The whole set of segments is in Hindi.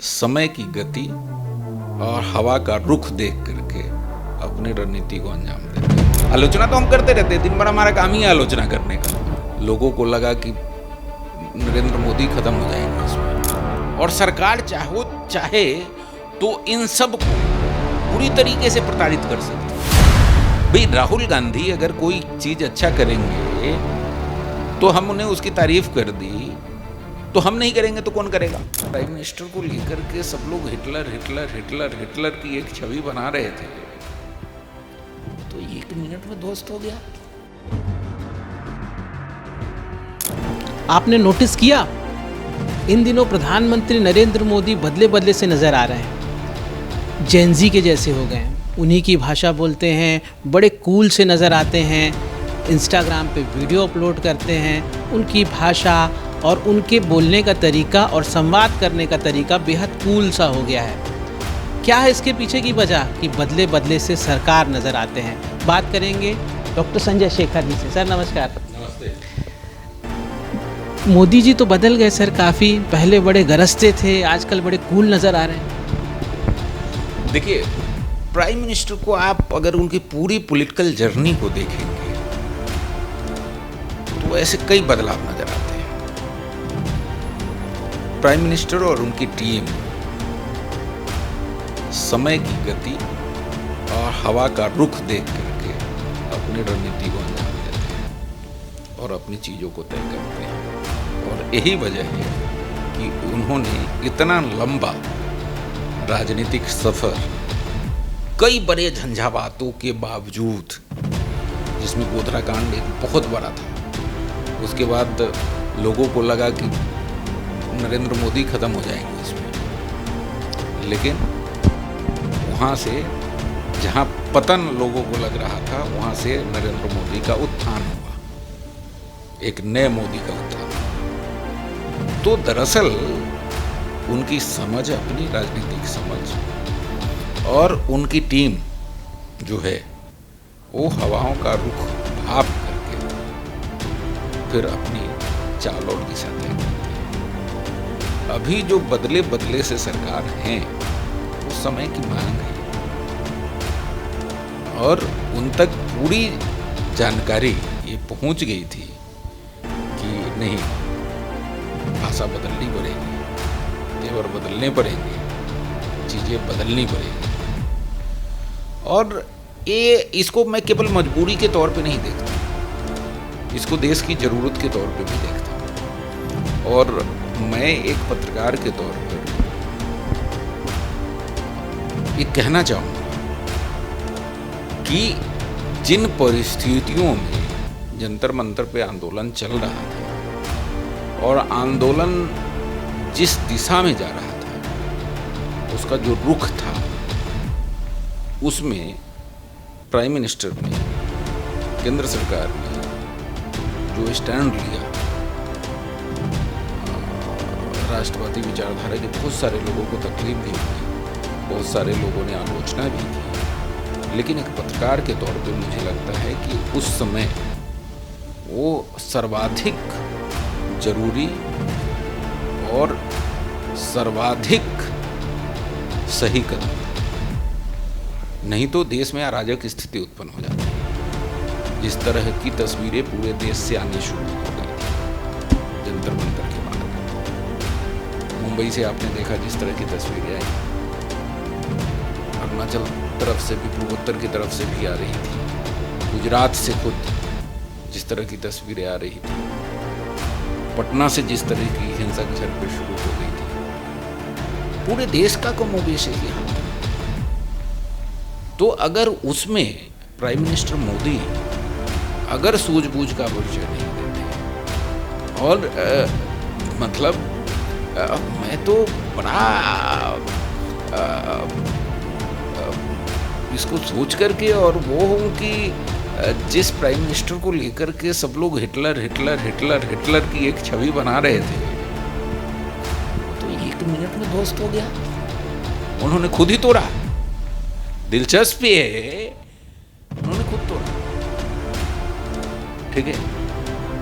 समय की गति और हवा का रुख देख करके अपनी रणनीति को अंजाम देते हैं। आलोचना तो हम करते रहते हैं, दिन भर हमारा काम ही है आलोचना करने का। लोगों को लगा कि नरेंद्र मोदी खत्म हो जाएंगे इसमें, और सरकार चाहे तो इन सब को पूरी तरीके से प्रताड़ित कर सकती है। भाई राहुल गांधी अगर कोई चीज अच्छा करेंगे तो हम उन्हें उसकी तारीफ कर दी, तो हम नहीं करेंगे तो कौन करेगा। प्राइम मिनिस्टर को लेकर के सब लोग हिटलर हिटलर हिटलर हिटलर की एक छवि बना रहे थे, तो 1 मिनट में ध्वस्त हो गया। आपने नोटिस किया इन दिनों प्रधानमंत्री नरेंद्र मोदी बदले बदले से नजर आ रहे हैं, जेनजी के जैसे हो गए हैं, उन्हीं की भाषा बोलते हैं, बड़े कूल से नज़र आते हैं, इंस्टाग्राम पे वीडियो अपलोड करते हैं, उनकी भाषा और उनके बोलने का तरीका और संवाद करने का तरीका बेहद कूल सा हो गया है। क्या है इसके पीछे की वजह कि बदले बदले से सरकार नज़र आते हैं। बात करेंगे डॉक्टर संजय शेखर जी से। सर नमस्कार। नमस्ते। मोदी जी तो बदल गए सर, काफ़ी पहले बड़े गरजते थे, आजकल बड़े कूल नज़र आ रहे हैं। देखिए, प्राइम मिनिस्टर को आप अगर उनकी पूरी पॉलिटिकल जर्नी को देखेंगे तो ऐसे कई बदलाव नजर आते हैं। प्राइम मिनिस्टर और उनकी टीम समय की गति और हवा का रुख देख करके अपनी रणनीति को अंजाम देते हैं और अपनी चीजों को तय करते हैं, और यही वजह है कि उन्होंने इतना लंबा राजनीतिक सफर कई बड़े झंझावातों के बावजूद, जिसमें गोधरा कांड एक बहुत बड़ा था, उसके बाद लोगों को लगा कि नरेंद्र मोदी खत्म हो जाएंगे इसमें, लेकिन वहाँ से जहाँ पतन लोगों को लग रहा था, वहाँ से नरेंद्र मोदी का उत्थान हुआ, एक नए मोदी का उत्थान। तो दरअसल उनकी समझ, अपनी राजनीतिक समझ और उनकी टीम जो है वो हवाओं का रुख भाप करके फिर अपनी चाल और दिशा तय करती है। अभी जो बदले बदले से सरकार हैं वो समय की मांग है, और उन तक पूरी जानकारी ये पहुंच गई थी कि नहीं, भाषा बदलनी पड़ेगी, तेवर बदलने पड़ेंगे, चीजें बदलनी पड़ेगी। और इसको मैं केवल मजबूरी के तौर पे नहीं देखता, इसको देश की जरूरत के तौर पे भी देखता हूँ। और मैं एक पत्रकार के तौर पर ये कहना चाहूँगा कि जिन परिस्थितियों में जंतर मंतर पे आंदोलन चल रहा था और आंदोलन जिस दिशा में जा रहा था, उसका जो रुख था, उसमें प्राइम मिनिस्टर ने, केंद्र सरकार ने जो स्टैंड लिया, राष्ट्रवादी विचारधारा के बहुत सारे लोगों को तकलीफ भी हुई, बहुत सारे लोगों ने आलोचना भी की, लेकिन एक पत्रकार के तौर पे मुझे लगता है कि उस समय वो सर्वाधिक जरूरी और सर्वाधिक सही कदम, नहीं तो देश में अराजक स्थिति उत्पन्न हो जाती है। जिस तरह की तस्वीरें पूरे देश से आनी शुरू हो गई थी जंतर मंतर के बाद। मुंबई से आपने देखा जिस तरह की तस्वीरें आई, अरुणाचल तरफ से भी, पूर्वोत्तर की तरफ से भी आ रही थी, गुजरात से खुद जिस तरह की तस्वीरें आ रही थी, पटना से जिस तरह की हिंसक झड़पें शुरू हो गई थी, पूरे देश का कमोबेश है हाल। तो अगर उसमें प्राइम मिनिस्टर मोदी अगर सूझबूझ का परिचय नहीं देते, और मैं तो बड़ा इसको सोच करके और वो हूँ कि जिस प्राइम मिनिस्टर को लेकर के सब लोग हिटलर हिटलर हिटलर हिटलर की एक छवि बना रहे थे, तो 1 मिनट में ध्वस्त हो गया। उन्होंने खुद ही तोड़ा। दिलचस्प है, उन्होंने खुद तोड़ा। ठीक है,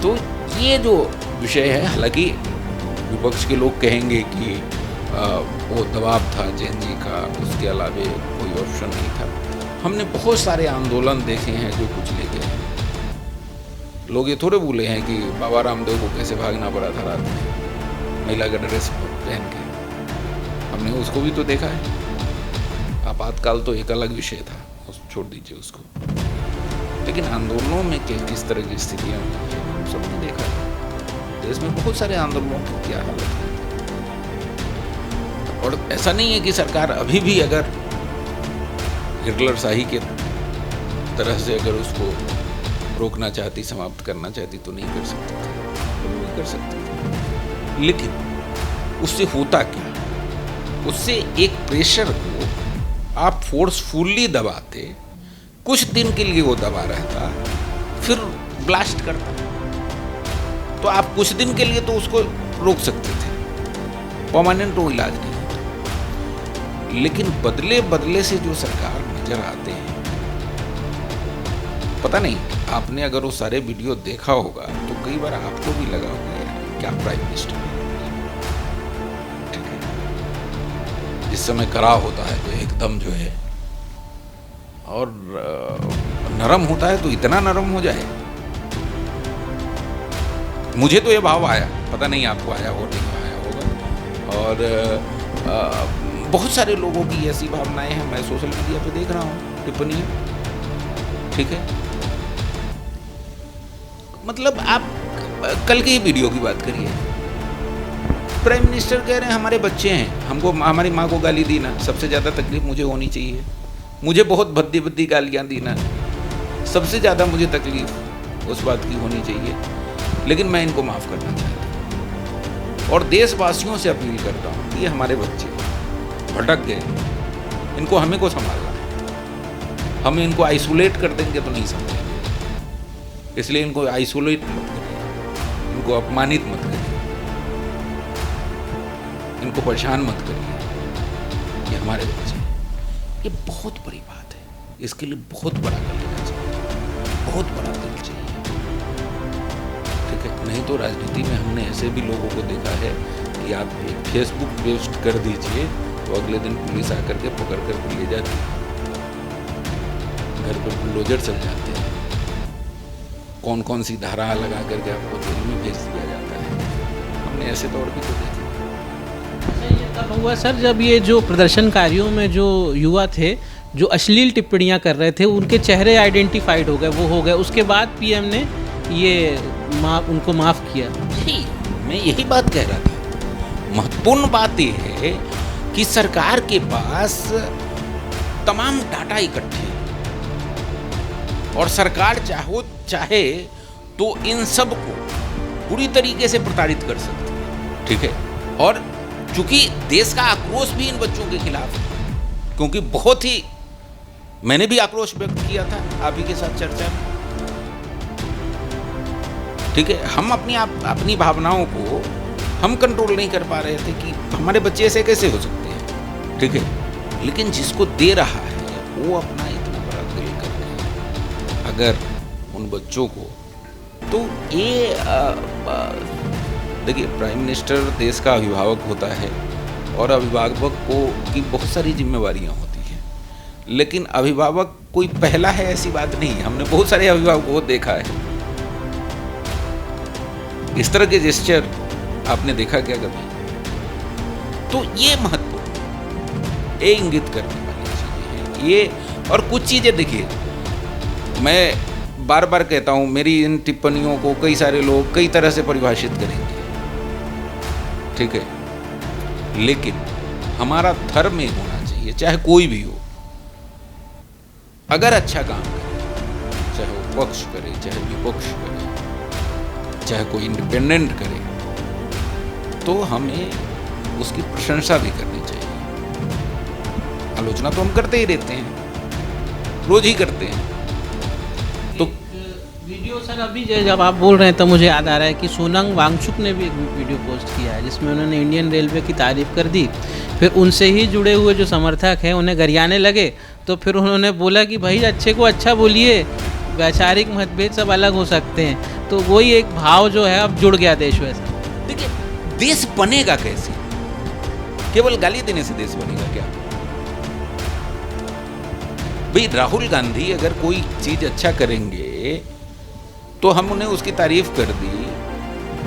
तो ये जो विषय है, हालांकि विपक्ष के लोग कहेंगे कि वो दबाव था जैन जी का, उसके अलावे कोई ऑप्शन नहीं था। हमने बहुत सारे आंदोलन देखे हैं जो कुछ ले गए हैं। लोग ये थोड़े भूले हैं कि बाबा रामदेव को कैसे भागना पड़ा था रात में महिला का ड्रेस पहन के, हमने उसको भी तो देखा है। आपातकाल तो एक अलग विषय था, छोड़ दीजिए उसको, लेकिन आंदोलनों में किस तरह की स्थितियाँ हुई हैं हम सबने देखा है। देश में बहुत सारे आंदोलनों की क्या हालत है, और ऐसा नहीं है कि सरकार अभी भी अगर हिटलर शाही के तरह से अगर उसको रोकना चाहती, समाप्त करना चाहती तो नहीं कर सकती थी, कभी नहीं कर सकती थी। लेकिन उससे होता क्या, उससे एक प्रेशर को आप फोर्सफुली दबाते, कुछ दिन के लिए वो दबा रहता, फिर ब्लास्ट करता, तो आप कुछ दिन के लिए तो उसको रोक सकते थे, परमानेंट वो इलाज नहीं होता। लेकिन बदले बदले से जो सरकार नजर आते हैं, पता नहीं आपने अगर वो सारे वीडियो देखा होगा तो कई बार आपको भी लगा होगा यार क्या प्राइम मिनिस्टर है, ठीक है। जिस समय कड़ा होता है तो एकदम जो है, और नरम होता है तो इतना नरम हो जाए। मुझे तो ये भाव आया, पता नहीं आपको आया हो नहीं आया होगा। और बहुत सारे लोगों की ऐसी भावनाएं हैं, मैं सोशल मीडिया पे देख रहा हूँ टिप्पणियाँ, ठीक है। मतलब आप कल के ही वीडियो की बात करिए, प्राइम मिनिस्टर कह रहे हैं हमारे बच्चे हैं, हमको हमारी माँ को गाली दी ना, सबसे ज़्यादा तकलीफ मुझे होनी चाहिए, मुझे बहुत भद्दी भद्दी गालियाँ दी ना, सबसे ज़्यादा मुझे तकलीफ उस बात की होनी चाहिए, लेकिन मैं इनको माफ़ करना चाहता हूँ। और देशवासियों से अपील करता हूँ कि ये हमारे बच्चे भटक गए, इनको हमें को संभालना है, हम इनको आइसोलेट कर देंगे तो नहीं समझेंगे, इसलिए इनको आइसोलेट मत करिए, इनको अपमानित मत करिए, इनको परेशान मत करिए, ये हमारे बच्चे हैं। ये बहुत बड़ी बात है, इसके लिए बहुत बड़ा कर लेना चाहिए, बहुत बड़ा दिल चाहिए, ठीक है। नहीं तो राजनीति में हमने ऐसे भी लोगों को देखा है कि आप एक फेसबुक पोस्ट कर दीजिए तो अगले दिन पुलिस आकर के पकड़ कर ले जाती है, घर पर बुलडोजर चल जाते हैं, कौन कौन सी धारा लगा करके आपको जेल में भेज दिया जाता है। हमने ऐसे तौर भी तो देखे। ये तब हुआ सर जब ये जो प्रदर्शनकारियों में जो युवा थे जो अश्लील टिप्पणियां कर रहे थे, उनके चेहरे आइडेंटिफाइड हो गए, वो हो गए, उसके बाद पीएम ने ये उनको माफ़ किया। मैं यही बात कह रहा था। महत्वपूर्ण बात यह है कि सरकार के पास तमाम डाटा इकट्ठे हैं और सरकार चाहे तो इन सब को पूरी तरीके से प्रताड़ित कर सकती है, ठीक है। और चूंकि देश का आक्रोश भी इन बच्चों के खिलाफ है, क्योंकि बहुत ही मैंने भी आक्रोश व्यक्त किया था आप ही के साथ चर्चा में, ठीक है। हम अपनी भावनाओं को हम कंट्रोल नहीं कर पा रहे थे कि हमारे बच्चे ऐसे कैसे हो सकते हैं, ठीक है। लेकिन जिसको दे रहा है वो अपना इतना बड़ा दिल कर अगर उन बच्चों को, तो ये देखिए प्राइम मिनिस्टर देश का अभिभावक होता है और अभिभावक को की बहुत सारी जिम्मेवारियां होती हैं, लेकिन अभिभावक कोई पहला है ऐसी बात नहीं। हमने बहुत सारे अभिभावकों को देखा है। इस तरह के जेस्चर आपने देखा क्या कभी? तो ये महत्वपूर्ण, ये इंगित करने वाली चीजें हैं ये। और कुछ चीजें देखिए, मैं बार बार कहता हूं, मेरी इन टिप्पणियों को कई सारे लोग कई तरह से परिभाषित करेंगे, ठीक है। लेकिन हमारा धर्म में होना चाहिए, चाहे कोई भी हो, अगर अच्छा काम करे, चाहे वो पक्ष करे, चाहे विपक्ष करे, चाहे कोई इंडिपेंडेंट करे, तो हमें उसकी प्रशंसा भी करनी चाहिए। आलोचना तो हम करते ही रहते हैं, रोज ही करते हैं। तो वीडियो सर अभी जब आप बोल रहे हैं तो मुझे याद आ रहा है कि सोनम वांगचुक ने भी एक वीडियो पोस्ट किया है जिसमें उन्होंने इंडियन रेलवे की तारीफ कर दी। फिर उनसे ही जुड़े हुए जो समर्थक हैं उन्हें गरियाने लगे, तो फिर उन्होंने बोला कि भाई अच्छे को अच्छा बोलिए, वैचारिक मतभेद सब अलग हो सकते हैं। तो वही एक भाव जो है अब जुड़ गया देश वैसा। देखिए, देश बनेगा कैसे? केवल गाली देने से देश बनेगा क्या? भाई राहुल गांधी अगर कोई चीज अच्छा करेंगे तो हम उन्हें उसकी तारीफ कर दी,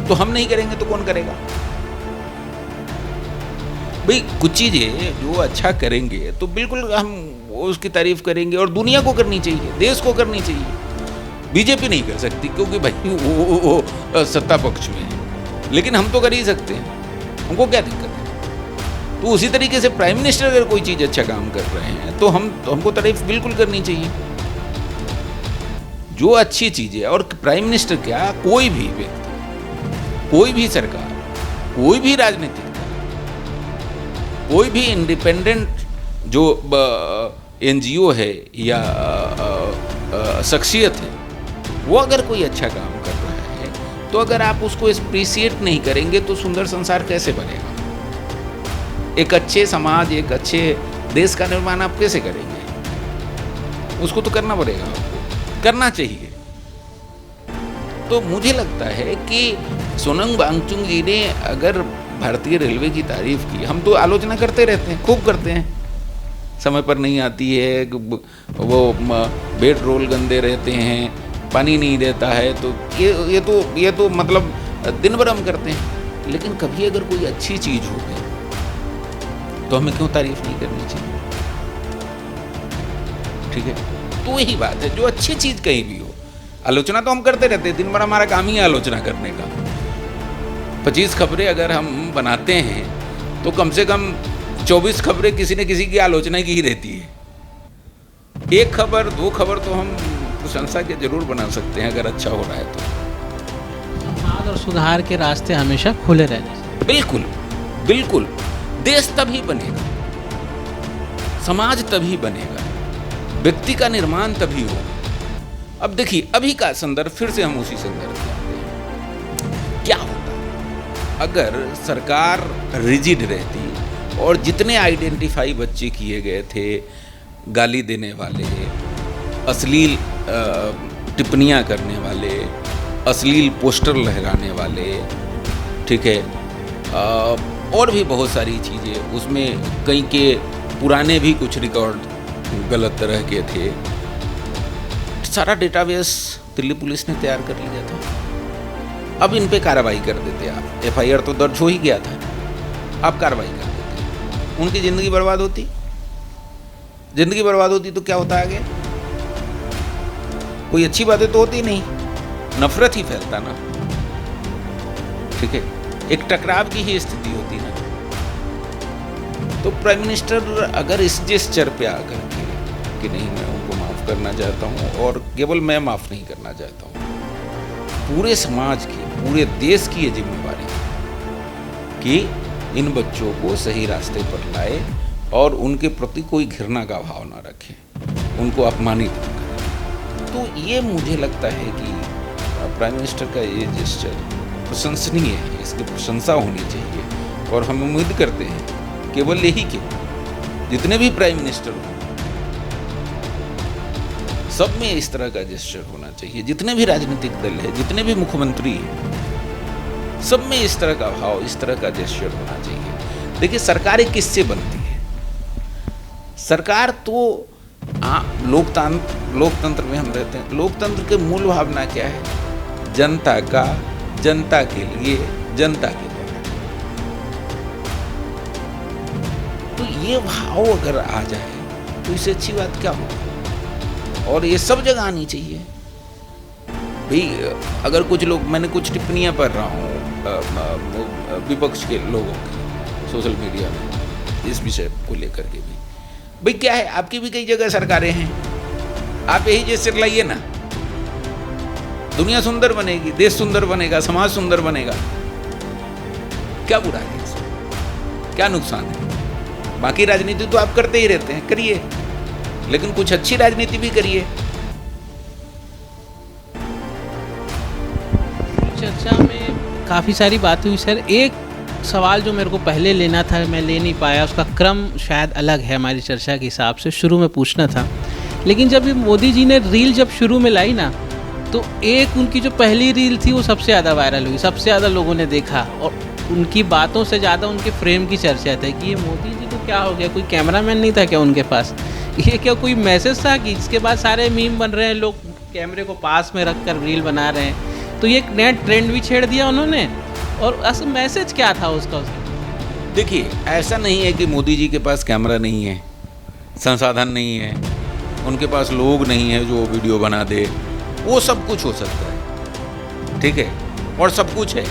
तो हम नहीं करेंगे तो कौन करेगा? भाई कुछ चीजें जो अच्छा करेंगे तो बिल्कुल हम उसकी तारीफ करेंगे, और दुनिया को करनी चाहिए, देश को करनी चाहिए। बीजेपी नहीं कर सकती क्योंकि भाई वो सत्ता पक्ष में है, लेकिन हम तो कर ही सकते हैं, हमको क्या दिक्कत है? तो उसी तरीके से प्राइम मिनिस्टर अगर कोई चीज अच्छा काम कर रहे हैं तो हमको तारीफ बिल्कुल करनी चाहिए, जो अच्छी चीज है। और प्राइम मिनिस्टर क्या, कोई भी व्यक्ति, कोई भी सरकार, कोई भी राजनीतिक दल, कोई भी इंडिपेंडेंट जो एनजीओ है या शख्सियत है, वो अगर कोई अच्छा काम कर रहा है तो अगर आप उसको एप्रिशिएट नहीं करेंगे तो सुंदर संसार कैसे बनेगा? एक अच्छे समाज, एक अच्छे देश का निर्माण आप कैसे करेंगे? उसको तो करना पड़ेगा, आपको करना चाहिए। तो मुझे लगता है कि सोनम वांगचुक जी ने अगर भारतीय रेलवे की तारीफ की, हम तो आलोचना करते रहते हैं, खूब करते हैं, समय पर नहीं आती है, वो बेड रोल गंदे रहते हैं, पानी नहीं देता है, तो ये तो मतलब दिन भर हम करते हैं। लेकिन कभी अगर कोई अच्छी चीज हो गई तो हमें क्यों तारीफ नहीं करनी चाहिए? ठीक है, तो यही बात है, जो अच्छी चीज कहीं भी हो, आलोचना तो हम करते रहते हैं, दिन भर हमारा काम ही है आलोचना करने का। 25 खबरें अगर हम बनाते हैं तो कम से कम 24 खबरें किसी न किसी की आलोचना की ही रहती है। एक खबर, 2 खबर तो हम प्रशंसा के जरूर बना सकते हैं अगर अच्छा हो रहा है तो। संवाद और सुधार के रास्ते हमेशा खुले रहने चाहिए। बिल्कुल बिल्कुल, देश तभी बनेगा, समाज तभी बनेगा, व्यक्ति का निर्माण तभी होगा। अब देखिए, अभी का संदर्भ, फिर से हम उसी संदर्भ में आते हैं। क्या होता अगर सरकार रिजिड रहती और जितने आइडेंटिफाई बच्चे किए गए थे, गाली देने वाले, अश्लील टिप्पणियां करने वाले, अश्लील पोस्टर लहराने वाले, ठीक है, और भी बहुत सारी चीज़ें, उसमें कई के पुराने भी कुछ रिकॉर्ड गलत तरह के थे, सारा डेटाबेस दिल्ली पुलिस ने तैयार कर लिया था। अब इन पे कार्रवाई कर देते आप, एफआईआर तो दर्ज हो ही गया था, आप कार्रवाई कर देते, उनकी ज़िंदगी बर्बाद होती। ज़िंदगी बर्बाद होती तो क्या होता आगे? कोई अच्छी बातें तो होती नहीं, नफरत ही फैलता ना, ठीक है, एक टकराव की ही स्थिति होती ना। तो प्राइम मिनिस्टर अगर इस जेस्चर पे आकर के कि नहीं, मैं उनको माफ़ करना चाहता हूँ, और केवल मैं माफ़ नहीं करना चाहता हूँ, पूरे समाज की, पूरे देश की ये जिम्मेवारी है कि इन बच्चों को सही रास्ते पर लाए और उनके प्रति कोई घृणा का भाव ना रखे, उनको अपमानित न करें। तो ये मुझे लगता है कि प्राइम मिनिस्टर का ये जेस्चर प्रशंसनीय है, इसकी प्रशंसा होनी चाहिए। और हम उम्मीद करते हैं केवल यही के जितने भी प्राइम मिनिस्टर हो, सब में इस तरह का जेस्चर होना चाहिए। जितने भी राजनीतिक दल है, जितने भी मुख्यमंत्री हैं, सब में इस तरह का भाव, इस तरह का जेस्चर होना चाहिए। देखिए, सरकारें किससे बनती है? सरकार तो लोकतंत्र में हम रहते हैं। लोकतंत्र के मूल भावना क्या है? जनता का, जनता के लिए, जनता के द्वारा। तो ये भाव अगर आ जाए तो इससे अच्छी बात क्या होगी? और ये सब जगह आनी चाहिए। भाई अगर कुछ लोग, मैंने कुछ टिप्पणियां पढ़ रहा हूँ विपक्ष के लोगों की सोशल मीडिया में इस विषय को लेकर के भी, भाई क्या है, आपकी भी कई जगह सरकारें हैं, आप यही जैसे लाइए ना, दुनिया सुंदर बनेगी, देश सुंदर बनेगा, समाज सुंदर बनेगा। क्या बुरा है इसमें? क्या नुकसान है? बाकी राजनीति तो आप करते ही रहते हैं, करिए, लेकिन कुछ अच्छी राजनीति भी करिए। चर्चा में काफ़ी सारी बातें हुई सर। एक सवाल जो मेरे को पहले लेना था, मैं ले नहीं पाया, उसका क्रम शायद अलग है हमारी चर्चा के हिसाब से, शुरू में पूछना था। लेकिन जब मोदी जी ने रील जब शुरू में लाई ना, तो एक उनकी जो पहली रील थी वो सबसे ज़्यादा वायरल हुई, सबसे ज़्यादा लोगों ने देखा, और उनकी बातों से ज़्यादा उनके फ्रेम की चर्चा थी कि ये मोदी जी को क्या हो गया, कोई कैमरामैन नहीं था क्या उनके पास, ये क्या कोई मैसेज था कि जिसके बाद सारे मीम बन रहे हैं, लोग कैमरे को पास में रख कर रील बना रहे हैं। तो ये एक नया ट्रेंड भी छेड़ दिया उन्होंने, और असल मैसेज क्या था उसका? देखिए, ऐसा नहीं है कि मोदी जी के पास कैमरा नहीं है, संसाधन नहीं है, उनके पास लोग नहीं है जो वीडियो बना दे। वो सब कुछ हो सकता है, ठीक है, और सब कुछ है,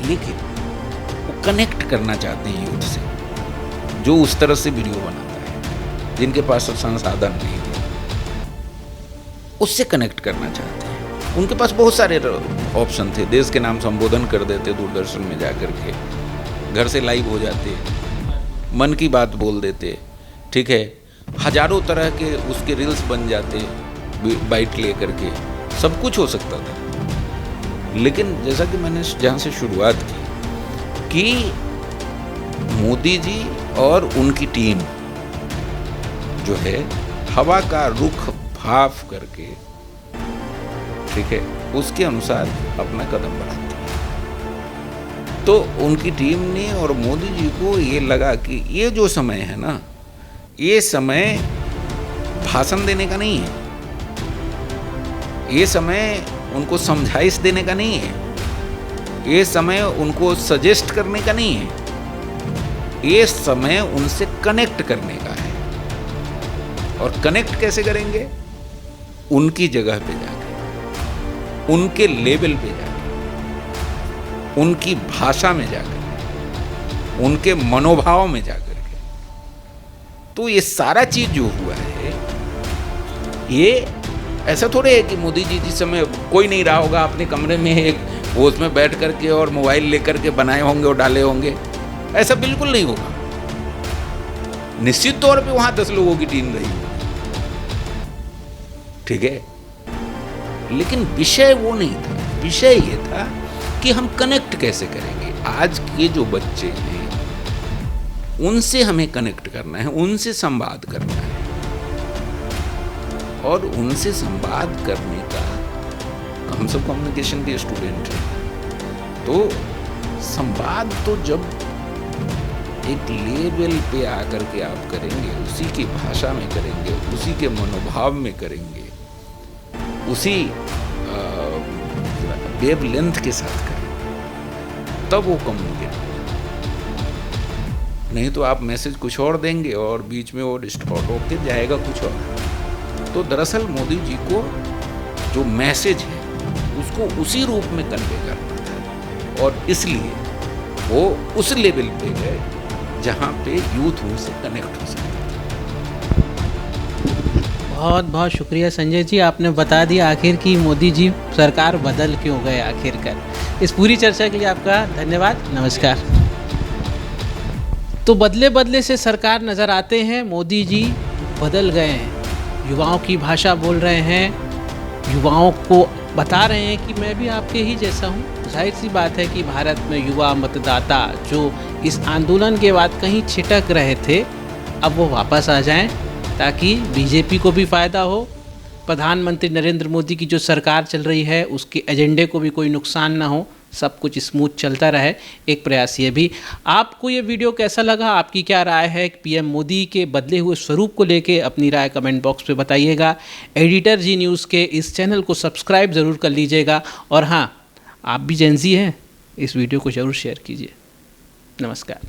लेकिन वो कनेक्ट करना चाहते हैं यूथ से, जो उस तरह से वीडियो बनाता है, जिनके पास संसाधन नहीं है, उससे कनेक्ट करना चाहते हैं। उनके पास बहुत सारे ऑप्शन थे, देश के नाम संबोधन कर देते दूरदर्शन में जा कर के, घर से लाइव हो जाते, मन की बात बोल देते, ठीक है, हजारों तरह के उसके रील्स बन जाते बाइट ले करके, सब कुछ हो सकता था। लेकिन जैसा कि मैंने जहाँ से शुरुआत की कि मोदी जी और उनकी टीम जो है हवा का रुख भाप करके, ठीक है, उसके अनुसार अपना कदम बढ़ाती है। तो उनकी टीम ने और मोदी जी को ये लगा कि ये जो समय है ना, ये समय भाषण देने का नहीं है, ये समय उनको समझाइश देने का नहीं है, ये समय उनको सजेस्ट करने का नहीं है, ये समय उनसे कनेक्ट करने का है। और कनेक्ट कैसे करेंगे? उनकी जगह पे जाकर, उनके लेवल पे जाकर, उनकी भाषा में जाकर, उनके मनोभाव में जाकर के। तो ये सारा चीज जो हुआ है, ये ऐसा थोड़े है कि मोदी जी जिस समय कोई नहीं रहा होगा अपने कमरे में एक वो उसमें बैठ करके और मोबाइल लेकर के बनाए होंगे और डाले होंगे, ऐसा बिल्कुल नहीं होगा। निश्चित तौर पे वहां 10 लोगों की टीम रही, ठीक है, लेकिन विषय वो नहीं था। विषय ये था कि हम कनेक्ट कैसे करेंगे। आज के जो बच्चे हैं उनसे हमें कनेक्ट करना है, उनसे संवाद करना है, और उनसे संवाद करने का, हम सब कम्युनिकेशन के स्टूडेंट हैं, तो संवाद तो जब एक लेवल पे आकर के आप करेंगे, उसी की भाषा में करेंगे, उसी के मनोभाव में करेंगे, उसी वेव लेंथ के साथ करेंगे, तब वो कम्युनिकेट होगा। नहीं तो आप मैसेज कुछ और देंगे और बीच में वो डिस्टॉर्ट होकर जाएगा कुछ और। तो दरअसल मोदी जी को जो मैसेज है उसको उसी रूप में कन्वे करना था, और इसलिए वो उस लेवल पे गए जहाँ पे यूथ उनसे कनेक्ट हो सकता है। बहुत बहुत शुक्रिया संजय जी, आपने बता दिया आखिर कि मोदी जी सरकार बदल क्यों गए आखिरकार। इस पूरी चर्चा के लिए आपका धन्यवाद, नमस्कार। तो बदले बदले से सरकार नज़र आते हैं, मोदी जी बदल गए हैं, युवाओं की भाषा बोल रहे हैं, युवाओं को बता रहे हैं कि मैं भी आपके ही जैसा हूँ। जाहिर सी बात है कि भारत में युवा मतदाता जो इस आंदोलन के बाद कहीं छिटक रहे थे, अब वो वापस आ जाएं ताकि बीजेपी को भी फ़ायदा हो, प्रधानमंत्री नरेंद्र मोदी की जो सरकार चल रही है उसके एजेंडे को भी कोई नुकसान ना हो, सब कुछ स्मूथ चलता रहे, एक प्रयास ये भी। आपको ये वीडियो कैसा लगा, आपकी क्या राय है पीएम मोदी के बदले हुए स्वरूप को लेके, अपनी राय कमेंट बॉक्स पे बताइएगा। एडिटर जी न्यूज़ के इस चैनल को सब्सक्राइब ज़रूर कर लीजिएगा, और हाँ, आप भी जेन ज़ी हैं, इस वीडियो को ज़रूर शेयर कीजिए। नमस्कार।